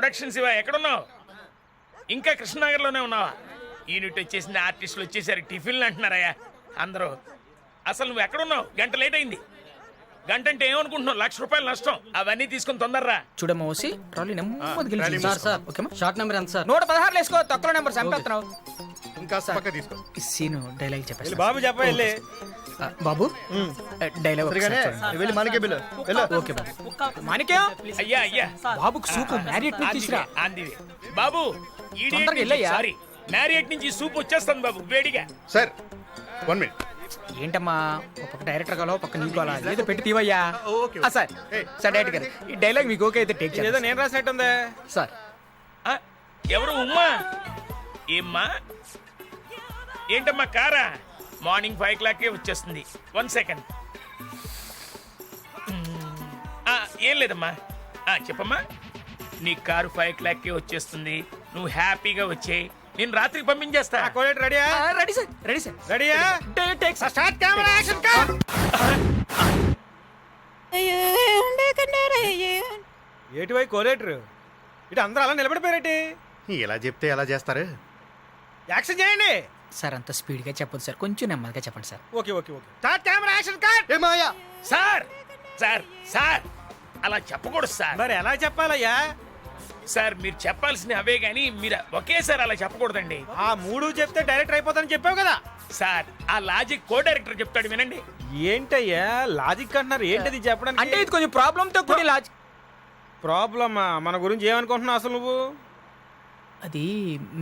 Production Shiva ఎక్కడున్నావు? ఇంకా కృష్ణనగర్లోనే ఉన్నావా? యూనిట్ వచ్చేసింది, ఆర్టిస్టులు వచ్చేసరికి టిఫిన్లు అంటున్నారయ్యా అందరూ. అసలు నువ్వు ఎక్కడున్నావు? గంట లేట్ అయింది. గంట అంటే ఏమనుకుంటున్నావు? ₹1,00,000 నష్టం. అవన్నీ తీసుకుని తొందరరా. చూడమ్మా ఓసి ట్రాలీ నెమ్మది గెలిచి సార్ షార్ట్ నెంబర్ ఎంత సార్? 116 వేసుకో, తక్కువ నెంబర్ చంపేస్తున్నావు. ఇంకా పక్క తీసుకో. ఈ సీను డైలాగ్ చెప్పేసి బాబు చెప్ప బాబు డైలాగ్ వెళ్ళి మనకే బిల్లు వెళ్ళు. ఓకే బాబు. మాణిక్యం అయ్యా అయ్యా బాబుకు సూపు మ్యారియట్ తీసురా. ఆందివే బాబు. తొందరగా వెళ్ళయ్యా. సారీ, మ్యారియట్ నుంచి సూప్ వచ్చేస్తాను బాబు వేడిగా. Sir 1 minute. ఏంటమ్మా ఒక డైరెక్టర్ కాలో పక్క నీకు కాలా ఏదో పెట్టి తీవయ్యా. ఓకే. సార్ సార్ డైరెక్టర్ గారు ఈ డైలాగ్ మీకు ఓకే అయితే టేక్ ఏదో చేద్దాం నేను రాసినట్టుందే సార్. ఆ, ఎవరు ఉమ్మా? ఏమ్మా? ఏంటమ్మా కారా? మార్నింగ్ 5 o'clock వచ్చేస్తుంది. 1 second. ఏం లేదమ్మా. చెప్పమ్మా. నీ కారు 5 o'clock వచ్చేస్తుంది. నువ్వు హ్యాపీగా వచ్చేయి, నేను రాత్రికి పంపించేస్తా. రెడీయా? రెడీ సార్ రెడీ సార్ రెడీయా? Take sir. Start camera action cut. ఏటివై కోలేటర్ ఇటు అందరూ అలా నిలబడిపోయారేటి? ఎలా చెప్తే ఎలా చేస్తారు? యాక్షన్ చేయండి. సార్ అంత స్పీడ్ గా చెప్పొద్దు సార్, కొంచెం నెమ్మదిగా చెప్పండి sir. Okay okay okay start camera action cut. ఏమాయా? సార్ సార్ సార్ అలా చెప్పకూడదు సార్. మరి ఎలా చెప్పాలయ్యా? సార్ మీరు చెప్పాల్సిన అవే గానీ మీరు ఒకేసారి అలా చెప్పకూడదండి. ఆ మూడు చెప్తే డైరెక్టర్ అయిపోతానని చెప్పావు కదా. సార్ ఆ లాజిక్ కో డైరెక్టర్ చెప్తాడు వినండి. ఏంటయ్యా లాజిక్ అంటున్నారు? ఏంటది చెప్పడానికి? అంటే ఇది కొంచెం ప్రాబ్లమ్ తో కూడి లాజిక్. ప్రాబ్లమా? మన గురించి ఏమనుకుంటున్నావు అసలు నువ్వు? అది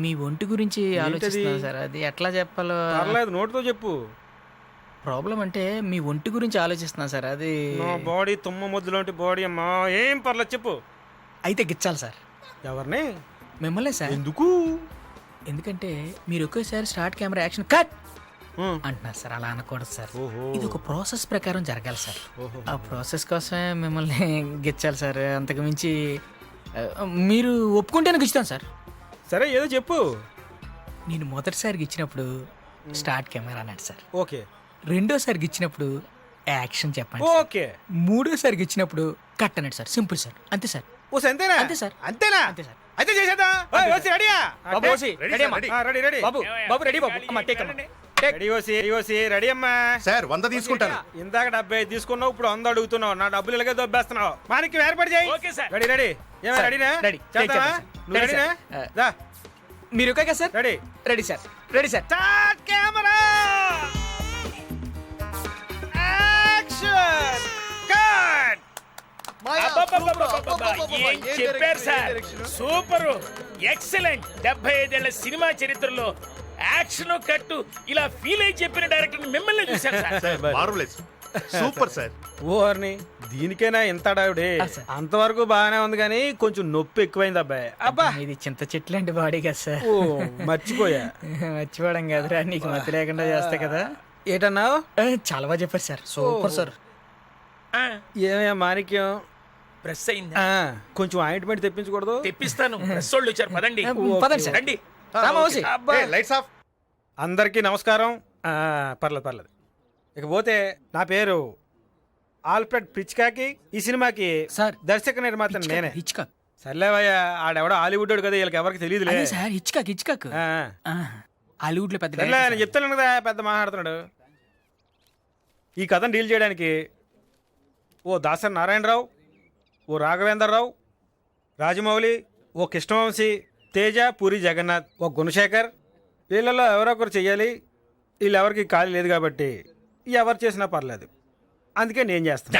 మీ ఒంటి గురించి ఆలోచిస్తున్నాను సార్, అది ఎట్లా చెప్పాలో. పర్లేదు నోటితో చెప్పు. ప్రాబ్లం అంటే మీ ఒంటి గురించి ఆలోచిస్తున్నాను సార్, అది నా బాడీ తుమ్మ ముద్దులాంటి బాడీ అమ్మా. ఏం పర్లేదు చెప్పు. అయితే గిచ్చాలి సార్. ఎవరిని? మిమ్మల్ని సార్. ఎందుకు? ఎందుకంటే మీరు ఒకేసారి స్టార్ట్ కెమెరా యాక్షన్ కట్ అంటున్నారు సార్. అలా అనకూడదు సార్, ఇది ఒక ప్రాసెస్ ప్రకారం జరగాలి సార్. ఆ ప్రాసెస్ కోసమే మిమ్మల్ని గిచ్చాలి సార్. అంతకు మించి మీరు ఒప్పుకుంటేనే గిచ్చుతాను సార్. సరే ఏదో చెప్పు. నేను మొదటిసారికి ఇచ్చినప్పుడు స్టార్ట్ కెమెరా అన్నాడు సార్. ఓకే. రెండోసారికి ఇచ్చినప్పుడు యాక్షన్ చెప్పండి. ఓకే. మూడోసారికి ఇచ్చినప్పుడు కట్ అన్నాడు సార్. సింపుల్ సార్, అంతే సార్. ఓ అంతేనా? అంతే సార్. అంతేనా? అంతే సార్. అయితే చేసేద్దాం. ఓయ్ ఓసి రెడీయా? బాబు ఓసి రెడీ అమ్మా. Ready ready. బాబు బాబు రెడీ బాబు. అమ్మా టేక్ అమ్మా. రెడీ ఓసి రెడీ అమ్మా. సార్ 100 తీసుకుంటాను. ఇందాక 70 తీసుకున్నావు, ఇప్పుడు 100 అడుగుతున్నావు. నా డబ్బులు ఇలాగే దొబ్బేస్తున్నావు. మనకి ఏర్పాటు చేయి. Okay sir. Ready ready. ఏమో సార్, రెడీనా? రెడీ. చేద్దామా? నువ్వు రెడీ రెడీనా? సార్. దా. మీరు okay sir? Ready. Ready sir. Ready sir. Start camera action cut. అబ్బబ్బబ్బబ్బబ్బబ్బ! ఏం చెప్పారు సార్, సూపర్, ఎక్సలెంట్. 75 ఏళ్ల సినిమా చరిత్రలో యాక్షన్ కట్టు ఇలా ఫీల్ అయి చెప్పిన డైరెక్టర్ మిమ్మల్ని చూశాను సార్. Marvellous, super sir. ఓర్ని దీనికైనా ఇంత డావిడే. అంతవరకు బాగానే ఉంది కానీ కొంచెం నొప్పి ఎక్కువైంది అబ్బాయి. అబ్బా ఇది చింత చెట్లాంటి బాడీ కదా సార్. ఓ మర్చిపోయా. మర్చిపోవడం కదరా, నీకు మతి లేకుండా చేస్తా కదా. ఏటన్నావు? చాలా బాగా చెప్పారు సార్, సూపర్ సార్. ఏమయ్యా మాణిక్యం, ప్రెస్ అయింది. కొంచెం ఆయింట్మెంట్ తెప్పించకూడదు? తెప్పిస్తాను. ప్రెస్ వాళ్ళు వచ్చారు, పదండి. పదండి సార్. రండి. Lights off. అందరికీ నమస్కారం. పర్లేదు పర్లేదు. ఇకపోతే నా పేరు ఆల్ఫ్రెడ్ హిచ్కాక్. ఈ సినిమాకి సార్ దర్శక నిర్మాత నేనే. హిచ్కాక్. సర్లేవయ్యా, ఆడెవడో హాలీవుడ్ కదా, వీళ్ళకి ఎవరికి తెలియదులే. అదే సార్ హిచ్కాక్. హిచ్కాక్ హాలీవుడ్ లో పెద్ద సర్లే నేను చెప్తాను కదా, పెద్ద మాట్లాడుతున్నాడు. ఈ కథను డీల్ చేయడానికి ఓ దాసరి నారాయణరావు, ఓ రాఘవేంద్రరావు, రాజమౌళి, ఓ కృష్ణవంశీ, తేజ, పూరి జగన్నాథ్, ఓ గుణశేఖర్, వీళ్ళలో ఎవరో ఒకరు చెయ్యాలి. వీళ్ళెవరికి ఖాళీ లేదు కాబట్టి ఎవరు చేసినా పర్లేదు, అందుకే నేను చేస్తాను.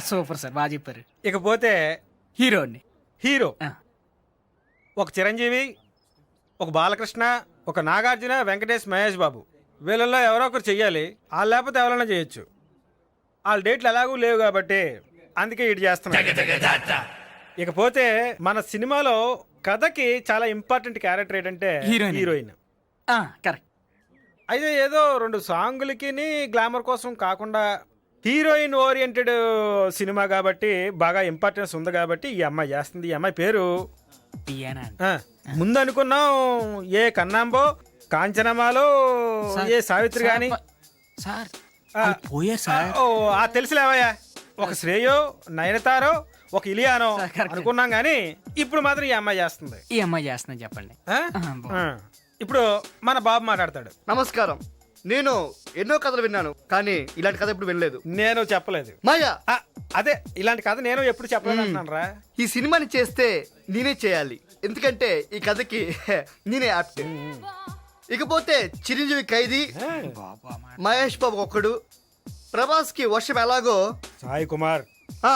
సూపర్ సార్, బాగా చెప్పారు. ఇకపోతే హీరోని హీరో ఒక చిరంజీవి, ఒక బాలకృష్ణ, ఒక నాగార్జున, వెంకటేష్, మహేష్ బాబు. వీళ్ళల్లో ఎవరో ఒకరు చెయ్యాలి. వాళ్ళు లేకపోతే ఎవరైనా చేయొచ్చు. వాళ్ళ డేట్లు ఎలాగూ లేవు కాబట్టి అందుకే ఇటు చేస్తున్నాను. ఇకపోతే మన సినిమాలో కథకి చాలా ఇంపార్టెంట్ క్యారెక్టర్ ఏంటంటే హీరోయిన్. కరెక్ట్. అయితే ఏదో 2 సాంగులకి గ్లామర్ కోసం కాకుండా హీరోయిన్ ఓరియంటెడ్ సినిమా కాబట్టి బాగా ఇంపార్టెన్స్ ఉంది కాబట్టి ఈ అమ్మాయి చేస్తుంది. ఈ అమ్మాయి పేరు ముందు అనుకున్నాం ఏ కన్నాంబో, కాంచనమాలో ఏ సావిత్రి గాని సార్ పోయారు సార్. తెలుసులేవయ్యా. ఒక శ్రేయో, నయనతారో, ఒక ఇలియానో అనుకున్నాం కానీ ఇప్పుడు మాత్రం ఈ అమ్మాయి చేస్తుంది. ఈ అమ్మాయి చేస్తున్నా చెప్పండి. ఆ? ఆ. ఇప్పుడు మన బాబు మాట్లాడతాడు. నమస్కారం. నేను ఎన్నో కథలు విన్నాను కానీ ఇలాంటి కథ ఎప్పుడు వినలేదు. నేను చెప్పలేదు. మాయా, ఆ, అదే ఇలాంటి కథ నేను ఎప్పుడు చెప్పలేదు అంటున్నాను రా. ఈ సినిమాని చేస్తే నేనే చేయాలి, ఎందుకంటే ఈ కథకి నేనే యాప్ట్. ఇకపోతే చిరంజీవి ఖైదీ, మహేష్ బాబు ఒక్కడు, ప్రభాస్ కి వర్షం ఎలాగో, సాయి కుమార్ ఆ,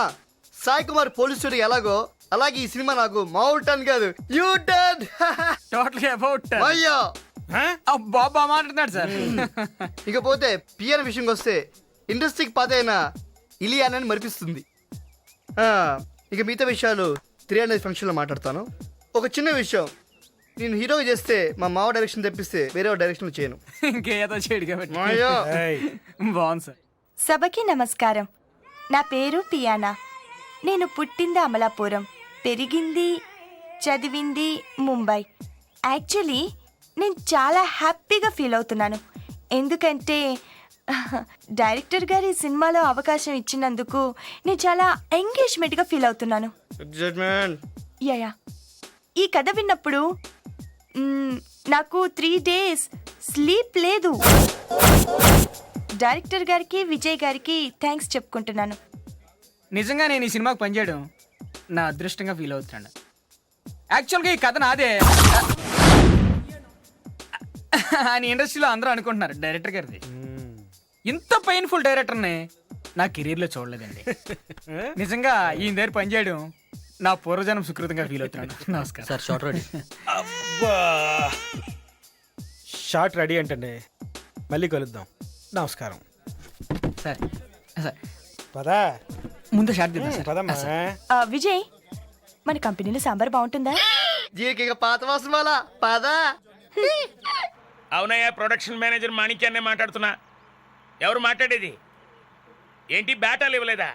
సాయి కుమార్ పోలీసుడు ఎలాగో, అలాగే ఈ సినిమా నాకు మామూలు టర్న్ కాదు, యూ టర్న్. టోటల్ అబౌట్ అయ్యో, బాబా మాట్లాడుతున్నాడు సార్. ఇకపోతే పియర్ విషయంకి వస్తే ఇండస్ట్రీకి పాత అయిన ఇలియానని మరిపిస్తుంది. ఇక మిగతా విషయాలు 300 ఫంక్షన్లో మాట్లాడతాను. ఒక చిన్న విషయం, నేను హీరోగా చేస్తే మా మావ డైరెక్షన్ తెప్పిస్తే వేరే డైరెక్షన్ చేయను. ఇంకేదో చేయడు కాబట్టి మాయా, ఏయ్, బాగుంది సార్. సభకి నమస్కారం. నా పేరు పియానా. నేను పుట్టింది అమలాపురం, పెరిగింది చదివింది ముంబై. యాక్చువల్లీ నేను చాలా హ్యాపీగా ఫీల్ అవుతున్నాను, ఎందుకంటే డైరెక్టర్ గారి సినిమాలో అవకాశం ఇచ్చినందుకు నేను చాలా ఎంగేజ్మెంట్గా ఫీల్ అవుతున్నాను. ఎగ్జైట్మెంట్. యా, ఈ కథ విన్నప్పుడు నాకు 3 days స్లీప్ లేదు. డైరెక్టర్ గారికి విజయ్ గారికి థ్యాంక్స్ చెప్పుకుంటున్నాను. నిజంగా నేను ఈ సినిమాకి పనిచేయడం నా అదృష్టంగా ఫీల్ అవుతున్నాను. యాక్చువల్గా ఈ కథ నాదే అని ఇండస్ట్రీలో అందరూ అనుకుంటున్నారు. డైరెక్టర్ గారిది. ఇంత పెయిన్ఫుల్ డైరెక్టర్ని నా కెరీర్లో చూడలేదండి. నిజంగా ఈయన దగ్గర పనిచేయడం నా పూర్వజన్మ సుకృతంగా ఫీల్ అవుతున్నాను. నమస్కారం సార్ షార్ట్ రెడీ. అబ్బా, షార్ట్ రెడీ అంటండి. మళ్ళీ కలుద్దాం. నమస్కారం. సార్. సార్ పదా ముందు షార్ట్ దిద్దాం సార్. పదమ్మా. విజయ్, మన కంపెనీలో సాంబార్ బాగుంటుందా? జీకి పాత వాసన వాళ్ళ పదా. అవునయ్యా, ప్రొడక్షన్ మేనేజర్ మాణిక్యాన్నే మాట్లాడుతున్నా. ఎవరు మాట్లాడేది? ఏంటి బేటాలు ఇవ్వలేదా?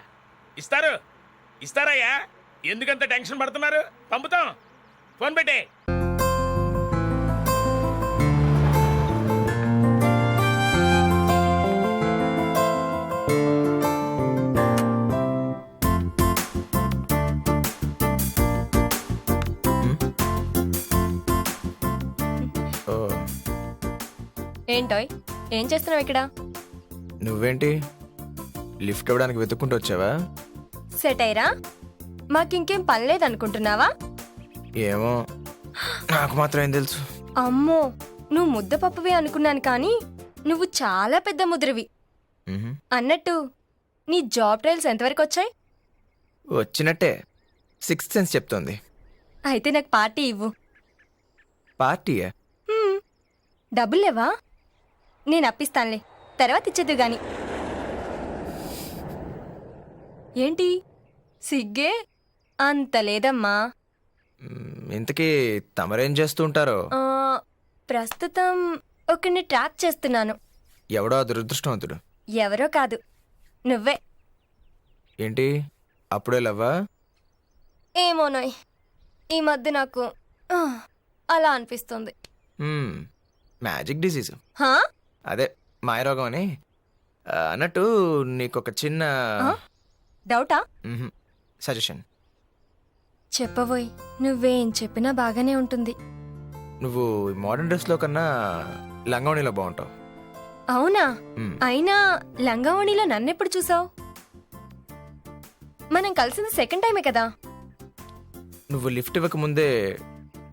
ఇస్తారయ్యా, ఎందుకంత టెన్షన్ పడుతున్నారు? పంపుతాం, ఫోన్ పెట్టే. ఏంటోయ్, ఏం చేస్తున్నావు ఇక్కడ? నువ్వేంటి లిఫ్ట్ ఇవ్వడానికి వెతుక్కుంటూ వచ్చావా? సెట్ అయ్యరా? మాకింకేం పని లేదనుకుంటున్నావా? ఏమో, నాకు మాత్రం ఏం తెలుసు. అమ్మో, నువ్వు ముద్దపప్పువే అనుకున్నాను కానీ నువ్వు చాలా పెద్ద ముద్రవి. మ్హూ. అన్నట్టు నీ జాబ్ ట్రయల్స్ ఎంతవరకు వచ్చాయి? వచ్చినట్టే, 6th సెన్స్ చెప్తోంది. అయితే నాకు పార్టీ ఇవ్వు. పార్టీయా? డబ్బులు లేవా? నేను అప్పిస్తానులే, తర్వాత ఇచ్చేద్దు గాని. ఏంటి సిగ్గే? అంత లేదమ్మా. ఇంతకీ తమరేం చేస్తూ ఉంటారో? ప్రస్తుతం ఒకరిని ట్రాక్ చేస్తున్నాను. ఎవడో దురదృష్టవంతుడు. ఎవరో కాదు, నువ్వే. ఏంటి అప్పుడే లవ్వా? ఏమోనోయ్, ఈ మధ్య నాకు అలా అనిపిస్తుంది. Magic disease. హా? అదే మాయరోగం అని. అన్నట్టు నీకొక చిన్న డౌటా? సజెషన్. చెప్పబోయ్, నువ్వేం చెప్పినా బాగానే ఉంటుంది. నువ్వు మోడర్న్ డ్రెస్లో కన్నా లంగావణిలో బాగుంటావు. అవునా? అయినా లంగావణిలో నన్నెప్పుడు చూసావు? మనం కలిసింది సెకండ్ టైమే కదా. నువ్వు లిఫ్ట్ ఇవ్వక ముందే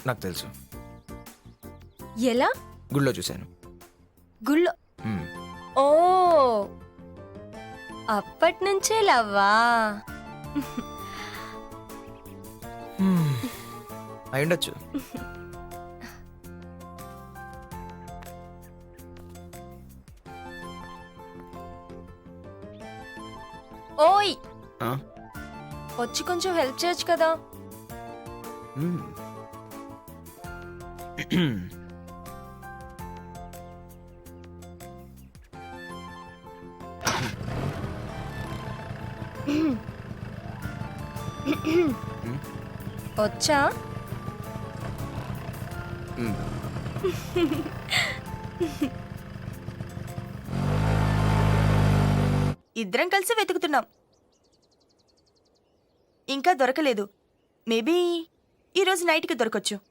నాకు తెలుసు. ఎలా? గుళ్ళో చూశాను. గుళ్ళో? ఓ, అప్పట్నుంచే లవ్వా? అయ్యుండొచ్చు. ఓయ్, వచ్చి కొంచెం హెల్ప్ చేయొచ్చు కదా. వచ్చా? ఇద్దరం కలిసి వెతుకుతున్నాం. ఇంకా దొరకలేదు. మేబీ ఈరోజు నైట్కి దొరకొచ్చు.